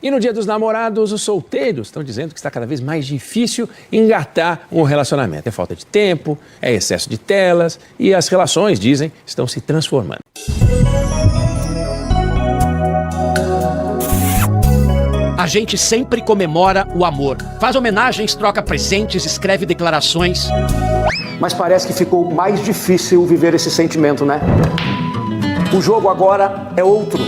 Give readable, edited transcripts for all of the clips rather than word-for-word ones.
E no Dia dos Namorados, os solteiros estão dizendo que está cada vez mais difícil engatar um relacionamento. É falta de tempo, é excesso de telas e as relações, dizem, estão se transformando. A gente sempre comemora o amor. Faz homenagens, troca presentes, escreve declarações. Mas parece que ficou mais difícil viver esse sentimento, né? O jogo agora é outro.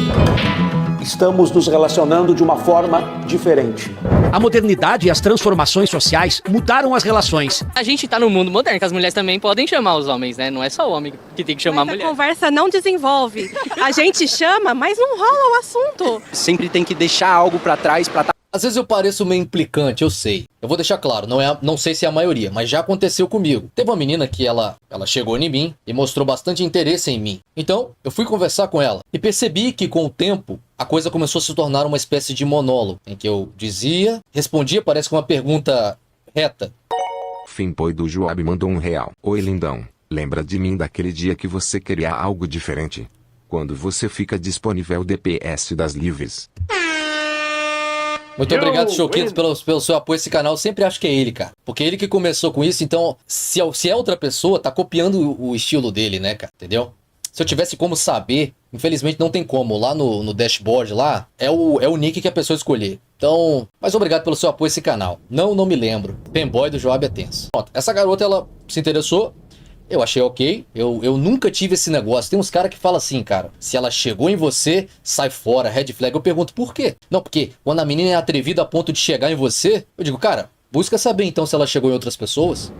Estamos nos relacionando de uma forma diferente. A modernidade e as transformações sociais mudaram as relações. A gente tá no mundo moderno, que as mulheres também podem chamar os homens, né? Não é só o homem que tem que chamar a mulher. A conversa não desenvolve. A gente chama, mas não rola o assunto. Sempre tem que deixar algo pra trás pra Às vezes eu pareço meio implicante, eu sei. Eu vou deixar claro, não sei se é a maioria, mas já aconteceu comigo. Teve uma menina que ela chegou em mim e mostrou bastante interesse em mim. Então, eu fui conversar com ela e percebi que com o tempo, a coisa começou a se tornar uma espécie de monólogo, em que eu dizia, respondia, parece que uma pergunta reta. Finboy do Joab mandou R$1. Oi, lindão. Lembra de mim daquele dia que você queria algo diferente? Quando você fica disponível DPS das livres. Muito obrigado, Choquito, pelo seu apoio a esse canal. Eu sempre acho que é ele, cara. Porque é ele que começou com isso, então, se é outra pessoa, tá copiando o estilo dele, né, cara? Entendeu? Se eu tivesse como saber, infelizmente não tem como. Lá no dashboard, lá, é o nick que a pessoa escolher. Então, mas obrigado pelo seu apoio a esse canal. Não me lembro. Fanboy do Joab é tenso. Pronto, essa garota, ela se interessou. Eu achei ok, eu nunca tive esse negócio. Tem uns caras que falam assim, cara, se ela chegou em você, sai fora, red flag. Eu pergunto, por quê? Não, porque quando a menina é atrevida a ponto de chegar em você, eu digo, cara, busca saber então se ela chegou em outras pessoas.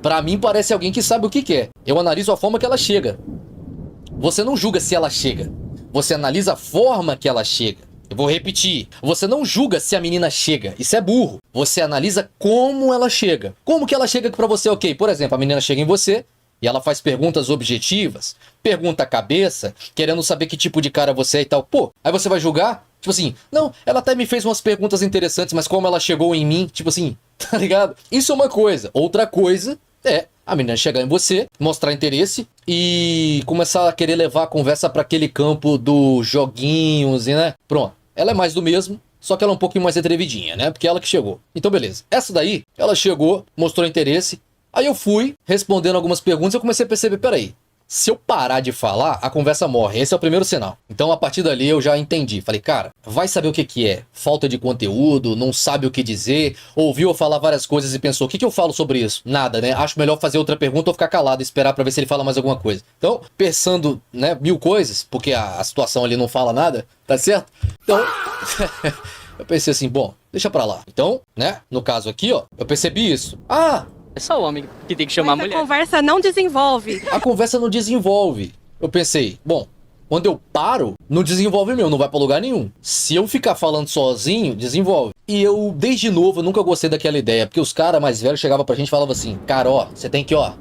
Pra mim parece alguém que sabe o que quer. Eu analiso a forma que ela chega. Você não julga se ela chega, você analisa a forma que ela chega. Eu vou repetir, você não julga se a menina chega, isso é burro. Você analisa como ela chega. Como que ela chega pra você, ok? Por exemplo, a menina chega em você e ela faz perguntas objetivas, pergunta a cabeça, querendo saber que tipo de cara você é e tal. Pô, aí você vai julgar? Tipo assim, não, ela até me fez umas perguntas interessantes, mas como ela chegou em mim, tipo assim, tá ligado? Isso é uma coisa. Outra coisa é a menina chegar em você, mostrar interesse e começar a querer levar a conversa pra aquele campo dos joguinhos, né? Pronto, ela é mais do mesmo. Só que ela é um pouquinho mais atrevidinha, né? Porque ela que chegou. Então, beleza. Essa daí, ela chegou, mostrou interesse. Aí eu fui respondendo algumas perguntas e eu comecei a perceber, peraí, se eu parar de falar, a conversa morre. Esse é o primeiro sinal. Então, a partir dali, eu já entendi. Falei, cara, vai saber o que é falta de conteúdo, não sabe o que dizer, ouviu eu falar várias coisas e pensou, o que eu falo sobre isso? Nada, né? Acho melhor fazer outra pergunta ou ficar calado e esperar pra ver se ele fala mais alguma coisa. Então, pensando, né, 1000 coisas, porque a situação ali não fala nada, tá certo? Então, eu pensei assim, bom, deixa pra lá. Então, né, no caso aqui, ó, eu percebi isso. É só o homem que tem que chamar a mulher. A conversa não desenvolve. A conversa não desenvolve. Eu pensei, bom, quando eu paro, não desenvolve mesmo, não vai pra lugar nenhum. Se eu ficar falando sozinho, desenvolve. E eu, desde novo, nunca gostei daquela ideia, porque os caras mais velhos chegavam pra gente e falavam assim, cara, ó, você tem que, ó...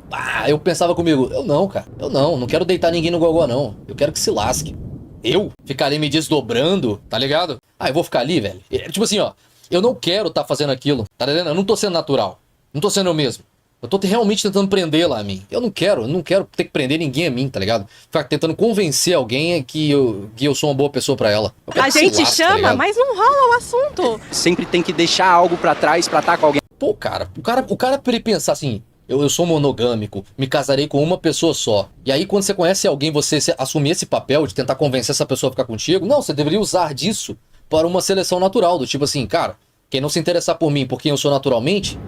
eu pensava comigo, eu não quero deitar ninguém no gogó, não. Eu quero que se lasque. Eu ficarei me desdobrando, tá ligado? Eu vou ficar ali, velho. Tipo assim, ó, eu não quero tá fazendo aquilo, tá entendendo? Eu não tô sendo natural. Não tô sendo eu mesmo. Eu tô realmente tentando prendê-la a mim. Eu não quero ter que prender ninguém a mim, tá ligado? Ficar tentando convencer alguém que eu sou uma boa pessoa pra ela. A gente chama, tá, mas não rola o assunto. Sempre tem que deixar algo pra trás pra estar com alguém. Pô, cara, o cara pra ele pensar assim, eu sou monogâmico, me casarei com uma pessoa só. E aí quando você conhece alguém, você assumir esse papel de tentar convencer essa pessoa a ficar contigo, não, você deveria usar disso para uma seleção natural, do tipo assim, cara, quem não se interessar por mim por quem eu sou naturalmente,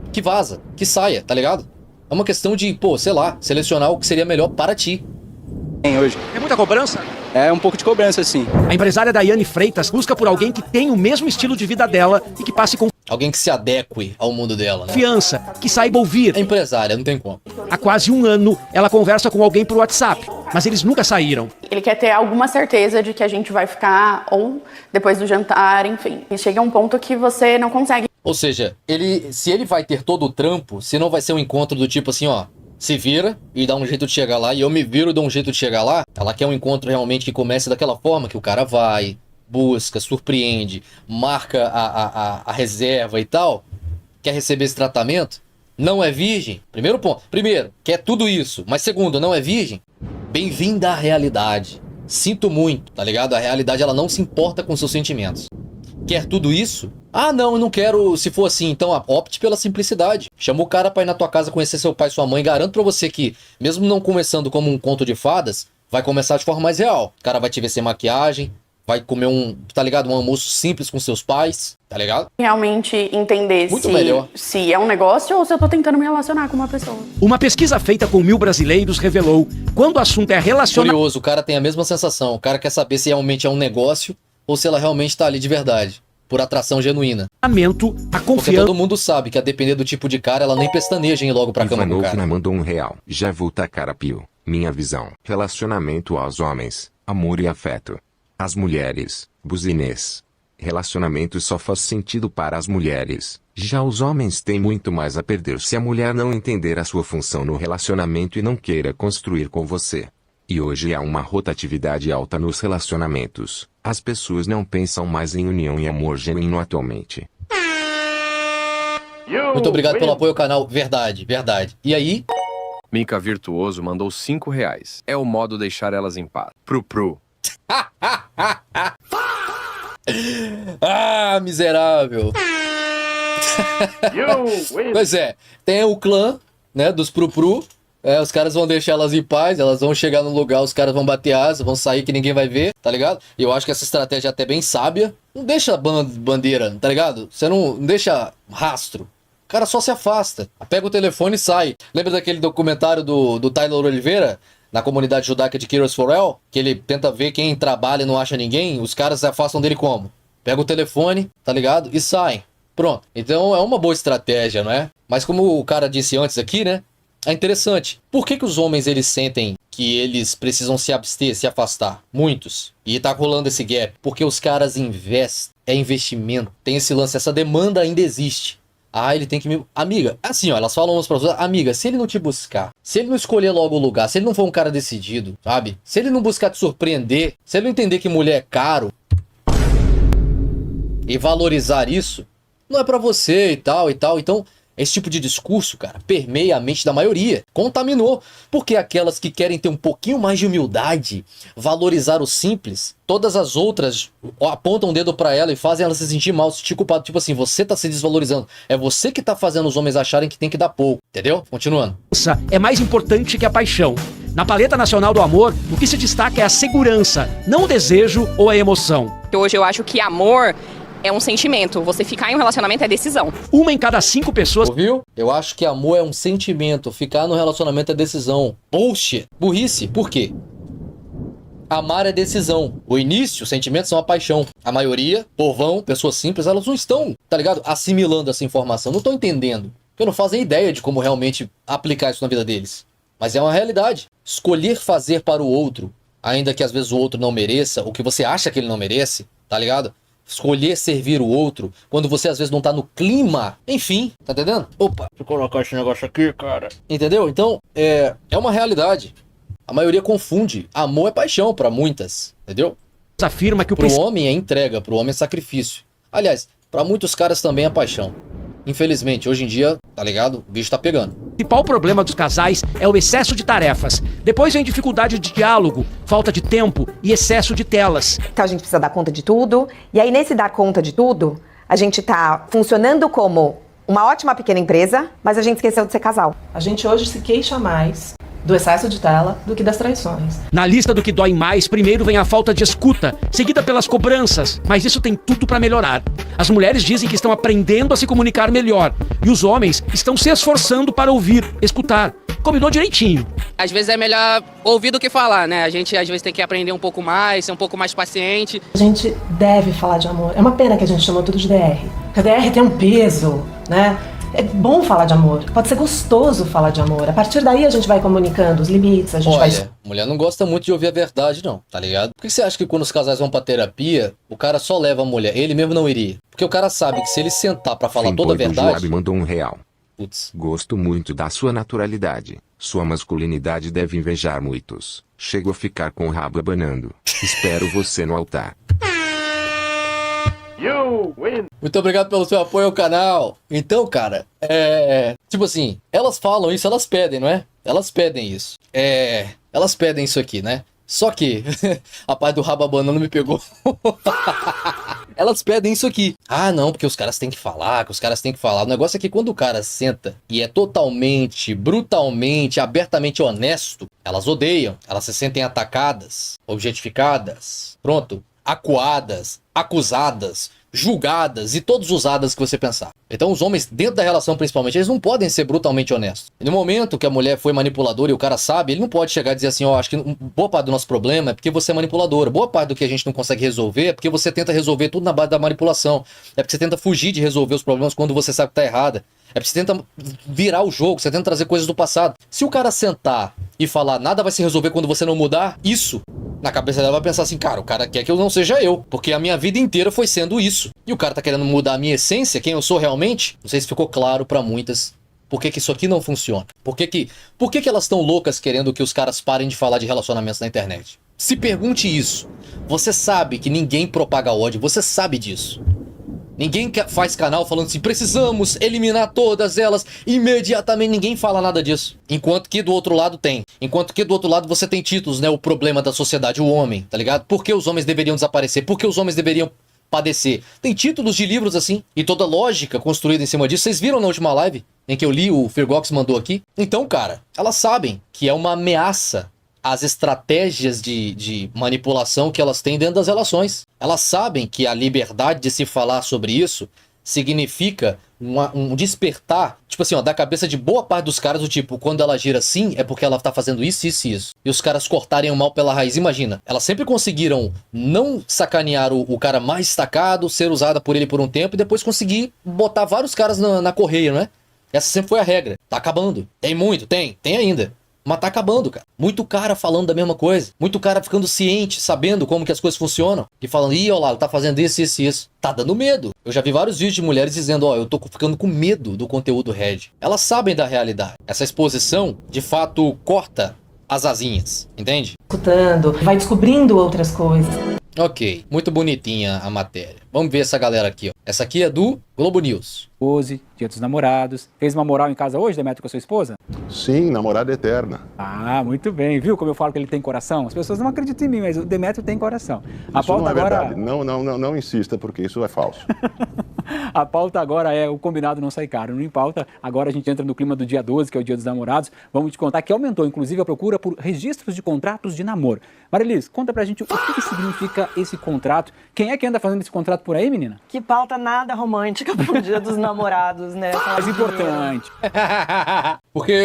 que vaza, que saia, tá ligado? É uma questão de, pô, sei lá, selecionar o que seria melhor para ti. Hoje. É muita cobrança? É um pouco de cobrança, sim. A empresária Daiane Freitas busca por alguém que tenha o mesmo estilo de vida dela e que passe com alguém que se adeque ao mundo dela, né? confiança, que saiba ouvir. É empresária, não tem como. Há quase 1 ano, ela conversa com alguém por WhatsApp, mas eles nunca saíram. Ele quer ter alguma certeza de que a gente vai ficar, ou depois do jantar, enfim. E chega um ponto que você não consegue. Ou seja, se ele vai ter todo o trampo, se não vai ser um encontro do tipo assim, ó, se vira e dá um jeito de chegar lá, e eu me viro e dou um jeito de chegar lá, ela quer um encontro realmente que comece daquela forma, que o cara vai, busca, surpreende, marca a reserva e tal, quer receber esse tratamento, não é virgem, primeiro ponto, primeiro, quer tudo isso, mas segundo, não é virgem, bem-vinda à realidade, sinto muito, tá ligado? A realidade, ela não se importa com seus sentimentos. quer tudo isso? Ah, não, eu não quero se for assim. Então opte pela simplicidade. Chama o cara pra ir na tua casa conhecer seu pai e sua mãe. Garanto pra você que, mesmo não começando como um conto de fadas, vai começar de forma mais real. O cara vai te ver sem maquiagem, vai comer tá ligado? Um almoço simples com seus pais, tá ligado? Realmente entender Muito melhor. se é um negócio ou se eu tô tentando me relacionar com uma pessoa. Uma pesquisa feita com 1.000 brasileiros revelou, quando o assunto é relacionamento, Curioso, o cara tem a mesma sensação. O cara quer saber se realmente é um negócio ou se ela realmente tá ali de verdade, por atração genuína. a Porque confiança... todo mundo sabe que a depender do tipo de cara, ela nem pestaneja em ir logo pra cama com o cara. Ivanovna mandou R$1. Já vou tacar a pio. Minha visão. Relacionamento aos homens. Amor e afeto. As mulheres. Buzinês. Relacionamento só faz sentido para as mulheres. Já os homens têm muito mais a perder se a mulher não entender a sua função no relacionamento e não queira construir com você. E hoje há uma rotatividade alta nos relacionamentos. As pessoas não pensam mais em união e amor genuíno atualmente. Muito obrigado pelo apoio ao canal. Verdade, verdade. E aí? Mica Virtuoso mandou R$5. É o modo deixar elas em paz. Pro. Ah, miserável. Pois é, tem o clã, né, dos Prupru. Os caras vão deixar elas em paz, elas vão chegar no lugar, os caras vão bater asa, vão sair que ninguém vai ver, tá ligado? E eu acho que essa estratégia é até bem sábia. Não deixa bandeira, tá ligado? Você não deixa rastro. O cara só se afasta. Pega o telefone e sai. Lembra daquele documentário do Tyler Oliveira? Na comunidade judaica de Kiros Forel, que ele tenta ver quem trabalha e não acha ninguém, os caras se afastam dele como? Pega o telefone, tá ligado? E saem. Pronto. Então é uma boa estratégia, não é? Mas como o cara disse antes aqui, né? É interessante. Por que os homens eles sentem que eles precisam se abster, se afastar? Muitos. E tá rolando esse gap. Porque os caras investem. É investimento. Tem esse lance, essa demanda ainda existe. Ah, ele tem que me... Amiga, assim, ó, elas falam umas para outras. Amiga, se ele não te buscar, se ele não escolher logo o lugar, se ele não for um cara decidido, sabe? Se ele não buscar te surpreender, se ele não entender que mulher é caro e valorizar isso, não é pra você e tal. Então, esse tipo de discurso, cara, permeia a mente da maioria. Contaminou. Porque aquelas que querem ter um pouquinho mais de humildade, valorizar o simples, todas as outras apontam o dedo pra ela e fazem ela se sentir mal, se sentir culpado. Tipo assim, você tá se desvalorizando. É você que tá fazendo os homens acharem que tem que dar pouco. Entendeu? Continuando. é mais importante que a paixão. Na paleta nacional do amor, o que se destaca é a segurança, não o desejo ou a emoção. Hoje eu acho que amor é um sentimento. Você ficar em um relacionamento é decisão. 1 em cada 5 pessoas... Ouviu? Eu acho que amor é um sentimento. Ficar no relacionamento é decisão. Bullshit. Burrice. Por quê? Amar é decisão. O início, os sentimentos são a paixão. A maioria, povão, pessoas simples, elas não estão, tá ligado? Assimilando essa informação. Não estão entendendo. Porque não fazem ideia de como realmente aplicar isso na vida deles. Mas é uma realidade. Escolher fazer para o outro, ainda que às vezes o outro não mereça, o que você acha que ele não merece, tá ligado? Escolher servir o outro, quando você às vezes não tá no clima. Enfim, tá entendendo? Opa, deixa eu colocar esse negócio aqui, cara. Entendeu? Então, é uma realidade. A maioria confunde. Amor é paixão pra muitas, entendeu? Afirma que pro homem é entrega, pro homem é sacrifício. Aliás, pra muitos caras também é paixão. Infelizmente, hoje em dia, tá ligado? O bicho tá pegando. O principal problema dos casais é o excesso de tarefas. Depois vem dificuldade de diálogo, falta de tempo e excesso de telas. Então a gente precisa dar conta de tudo. E aí, nesse dar conta de tudo, a gente tá funcionando como uma ótima pequena empresa, mas a gente esqueceu de ser casal. A gente hoje se queixa mais do excesso de tela do que das traições. Na lista do que dói mais, primeiro vem a falta de escuta, seguida pelas cobranças, mas isso tem tudo para melhorar. As mulheres dizem que estão aprendendo a se comunicar melhor, e os homens estão se esforçando para ouvir, escutar. Combinou direitinho. Às vezes é melhor ouvir do que falar, né? A gente às vezes tem que aprender um pouco mais, ser um pouco mais paciente. A gente deve falar de amor. É uma pena que a gente chamou tudo de DR. Porque a DR tem um peso, né? É bom falar de amor, pode ser gostoso falar de amor. A partir daí a gente vai comunicando os limites, a gente vai... mulher não gosta muito de ouvir a verdade não, tá ligado? Por que você acha que quando os casais vão pra terapia, o cara só leva a mulher, ele mesmo não iria? Porque o cara sabe que se ele sentar pra falar toda a verdade... Joab mandou R$1. Putz. Gosto muito da sua naturalidade. Sua masculinidade deve invejar muitos. Chego a ficar com o rabo abanando. Espero você no altar. Muito obrigado pelo seu apoio ao canal. Então, cara, tipo assim, elas falam isso, elas pedem, não é? Elas pedem isso. Elas pedem isso aqui, né? Só que a parte do rababanana não me pegou. Elas pedem isso aqui. Ah, não, porque os caras têm que falar, que os caras têm que falar. O negócio é que quando o cara senta e é totalmente, brutalmente, abertamente honesto, elas odeiam. Elas se sentem atacadas, objetificadas, pronto, acuadas, acusadas, julgadas e todos os usadas que você pensar. Então os homens, dentro da relação principalmente, eles não podem ser brutalmente honestos. E no momento que a mulher foi manipuladora e o cara sabe, ele não pode chegar e dizer assim, ó, acho que boa parte do nosso problema é porque você é manipuladora. Boa parte do que a gente não consegue resolver é porque você tenta resolver tudo na base da manipulação. É porque você tenta fugir de resolver os problemas quando você sabe que tá errada. É porque você tenta virar o jogo, você tenta trazer coisas do passado. Se o cara sentar e falar, nada vai se resolver quando você não mudar, isso, na cabeça dela vai pensar assim, cara, o cara quer que eu não seja eu, porque a minha vida inteira foi sendo isso. E o cara tá querendo mudar a minha essência, quem eu sou realmente? Não sei se ficou claro pra muitas por que isso aqui não funciona. Por que elas estão loucas querendo que os caras parem de falar de relacionamentos na internet? Se pergunte isso. Você sabe que ninguém propaga ódio, você sabe disso. Ninguém faz canal falando assim, precisamos eliminar todas elas imediatamente. Ninguém fala nada disso. Enquanto que do outro lado tem. Enquanto que do outro lado você tem títulos, né? O problema da sociedade, o homem, tá ligado? Por que os homens deveriam desaparecer? Por que os homens deveriam padecer? Tem títulos de livros assim. E toda lógica construída em cima disso. Vocês viram na última live em que eu li, o Firgox mandou aqui? Então, cara, elas sabem que é uma ameaça as estratégias de manipulação que elas têm dentro das relações. Elas sabem que a liberdade de se falar sobre isso significa um despertar, tipo assim, ó, da cabeça de boa parte dos caras, do tipo, quando ela gira assim, é porque ela tá fazendo isso, isso e isso. E os caras cortarem o mal pela raiz. Imagina, elas sempre conseguiram não sacanear o cara mais destacado, ser usada por ele por um tempo, e depois conseguir botar vários caras na correia, né? Essa sempre foi a regra. Tá acabando. Tem muito? Tem ainda. Mas tá acabando, cara. Muito cara falando da mesma coisa. Muito cara ficando ciente, sabendo como que as coisas funcionam. E falando, ih, olha lá, ele tá fazendo isso, isso e isso. Tá dando medo. Eu já vi vários vídeos de mulheres dizendo, ó, eu tô ficando com medo do conteúdo Red. Elas sabem da realidade. Essa exposição, de fato, corta as asinhas. Entende? Escutando, vai descobrindo outras coisas. Ok, muito bonitinha a matéria. Vamos ver essa galera aqui, ó. Essa aqui é do Globo News. Hoje, Dia dos Namorados. Fez uma moral em casa hoje, Demetrio, com a sua esposa? Sim, namorada eterna. Ah, muito bem. Viu como eu falo que ele tem coração? As pessoas não acreditam em mim, mas o Demetrio tem coração. A Isso pauta não é agora... verdade. Não insista, porque isso é falso. A pauta agora é o combinado não sai caro. Não importa. Agora a gente entra no clima do dia 12, que é o Dia dos Namorados. Vamos te contar que aumentou, inclusive, a procura por registros de contratos de namoro. Marilis, conta pra gente o que significa esse contrato. Quem é que anda fazendo esse contrato por aí, menina? Que pauta nada romântica pro Dia dos Namorados, né? Mais importante.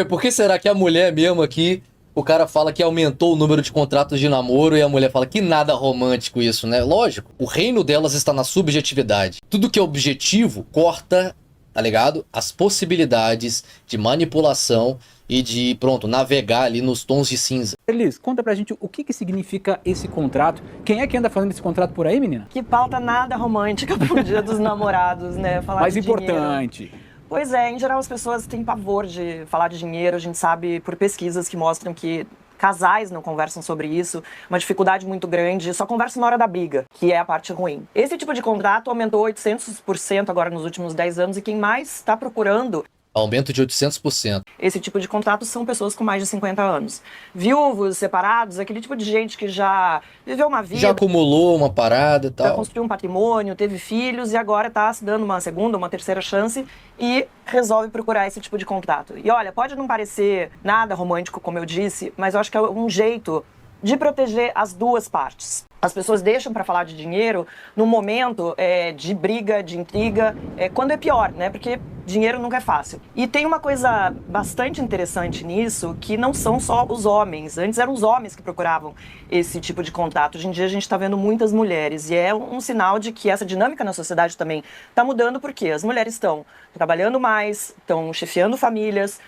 Por que será que a mulher mesmo aqui, o cara fala que aumentou o número de contratos de namoro e a mulher fala que nada romântico isso, né? Lógico, o reino delas está na subjetividade. Tudo que é objetivo corta, tá ligado? As possibilidades de manipulação e de, pronto, navegar ali nos tons de cinza. Elis, conta pra gente o que significa esse contrato. Quem é que anda fazendo esse contrato por aí, menina? Que pauta nada romântica pro Dia dos Namorados, né? Falar Mais de importante. Dinheiro. Pois é, em geral as pessoas têm pavor de falar de dinheiro. A gente sabe por pesquisas que mostram que casais não conversam sobre isso, uma dificuldade muito grande, só conversam na hora da briga, que é a parte ruim. Esse tipo de contrato aumentou 800% agora nos últimos 10 anos e quem mais está procurando... Aumento de 800%. Esse tipo de contrato são pessoas com mais de 50 anos. Viúvos, separados, aquele tipo de gente que já viveu uma vida... Já acumulou uma parada e tal. Já construiu um patrimônio, teve filhos e agora está se dando uma segunda, uma terceira chance e resolve procurar esse tipo de contrato. E olha, pode não parecer nada romântico, como eu disse, mas eu acho que é um jeito de proteger as duas partes. As pessoas deixam para falar de dinheiro no momento de briga, de intriga, quando é pior, né? Porque dinheiro nunca é fácil. E tem uma coisa bastante interessante nisso, que não são só os homens. Antes eram os homens que procuravam esse tipo de contrato. Hoje em dia a gente está vendo muitas mulheres. E é um sinal de que essa dinâmica na sociedade também está mudando, porque as mulheres estão trabalhando mais, estão chefiando famílias.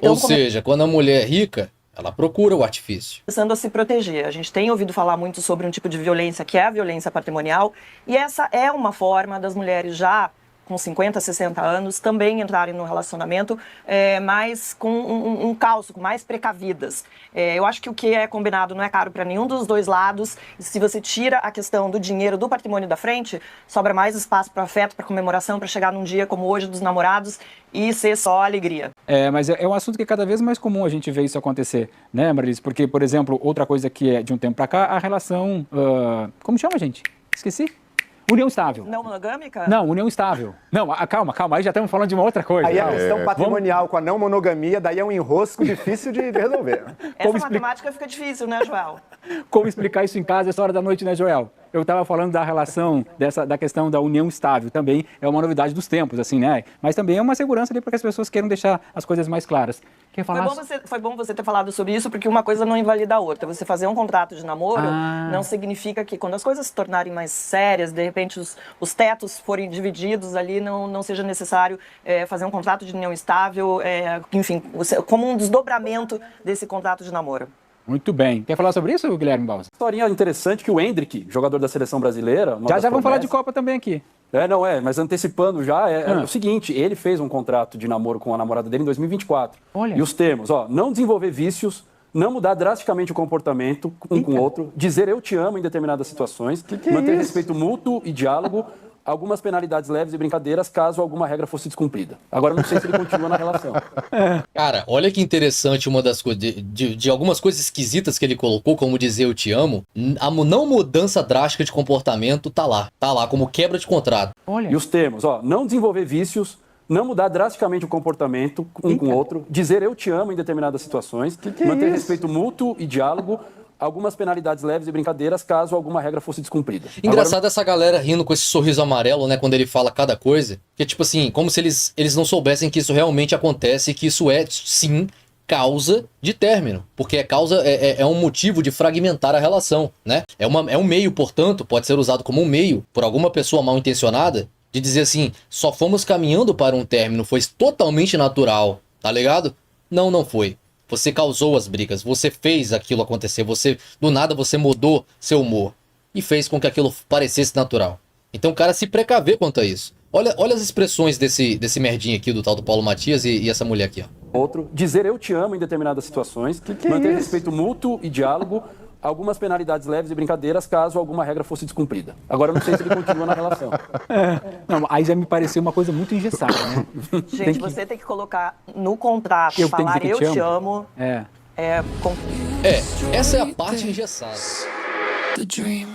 Ou seja, quando a mulher é rica, ela procura o artifício. Começando a se proteger. A gente tem ouvido falar muito sobre um tipo de violência que é a violência patrimonial. E essa é uma forma das mulheres já com 50, 60 anos também entrarem no relacionamento, mas com um calço, com mais precavidas. Eu acho que o que é combinado não é caro para nenhum dos dois lados. E se você tira a questão do dinheiro, do patrimônio da frente, sobra mais espaço para afeto, para comemoração, para chegar num dia como hoje dos namorados e ser só alegria. Mas é um assunto que é cada vez mais comum a gente ver isso acontecer, né, Marilis? Porque, por exemplo, outra coisa que é de um tempo para cá, a relação... como chama, gente? Esqueci. União estável. Não monogâmica? Não, união estável. Não, calma, aí já estamos falando de uma outra coisa. Aí a questão patrimonial com a não monogamia, daí é um enrosco difícil de resolver. Essa matemática fica difícil, né, Joel? Como explicar isso em casa essa hora da noite, né, Joel? Eu estava falando da relação, da questão da união estável, também é uma novidade dos tempos, assim, né? Mas também é uma segurança ali para que as pessoas queiram deixar as coisas mais claras. Quer falar? Foi bom você ter falado sobre isso, porque uma coisa não invalida a outra. Você fazer um contrato de namoro não significa que quando as coisas se tornarem mais sérias, de repente os tetos forem divididos ali, não seja necessário fazer um contrato de união estável, enfim, como um desdobramento desse contrato de namoro. Muito bem. Quer falar sobre isso, Guilherme Balsa? Historinha interessante que o Hendrick, jogador da seleção brasileira... Já vamos falar de Copa também aqui. Mas antecipando já, é o seguinte, ele fez um contrato de namoro com a namorada dele em 2024. Olha. E os termos, não desenvolver vícios, não mudar drasticamente o comportamento um com o outro, dizer eu te amo em determinadas situações, manter respeito mútuo e diálogo, algumas penalidades leves e brincadeiras caso alguma regra fosse descumprida. Agora eu não sei se ele continua na relação. Cara, olha que interessante uma das coisas, de algumas coisas esquisitas que ele colocou, como dizer eu te amo, a não mudança drástica de comportamento tá lá como quebra de contrato. Olha. E os termos, não desenvolver vícios, não mudar drasticamente o comportamento um com o outro, dizer eu te amo em determinadas situações, manter respeito mútuo e diálogo, algumas penalidades leves e brincadeiras caso alguma regra fosse descumprida. Engraçado essa galera rindo com esse sorriso amarelo, né, quando ele fala cada coisa, que é tipo assim, como se eles não soubessem que isso realmente acontece e que isso é, sim, causa de término, porque é um motivo de fragmentar a relação, né? É um meio, portanto, pode ser usado como um meio por alguma pessoa mal intencionada de dizer assim, só fomos caminhando para um término, foi totalmente natural, tá ligado? Não foi. Você causou as brigas, você fez aquilo acontecer, do nada você mudou seu humor e fez com que aquilo parecesse natural. Então o cara se precaver quanto a isso. Olha as expressões desse merdinho aqui, do tal do Paulo Matias e essa mulher aqui, ó. Outro, dizer eu te amo em determinadas situações, manter respeito mútuo e diálogo, algumas penalidades leves e brincadeiras caso alguma regra fosse descumprida. Agora eu não sei se ele continua na relação. Aí já me pareceu uma coisa muito engessada, né? Gente, você tem que colocar no contrato, falar eu te amo. Essa é a parte engessada. The dream.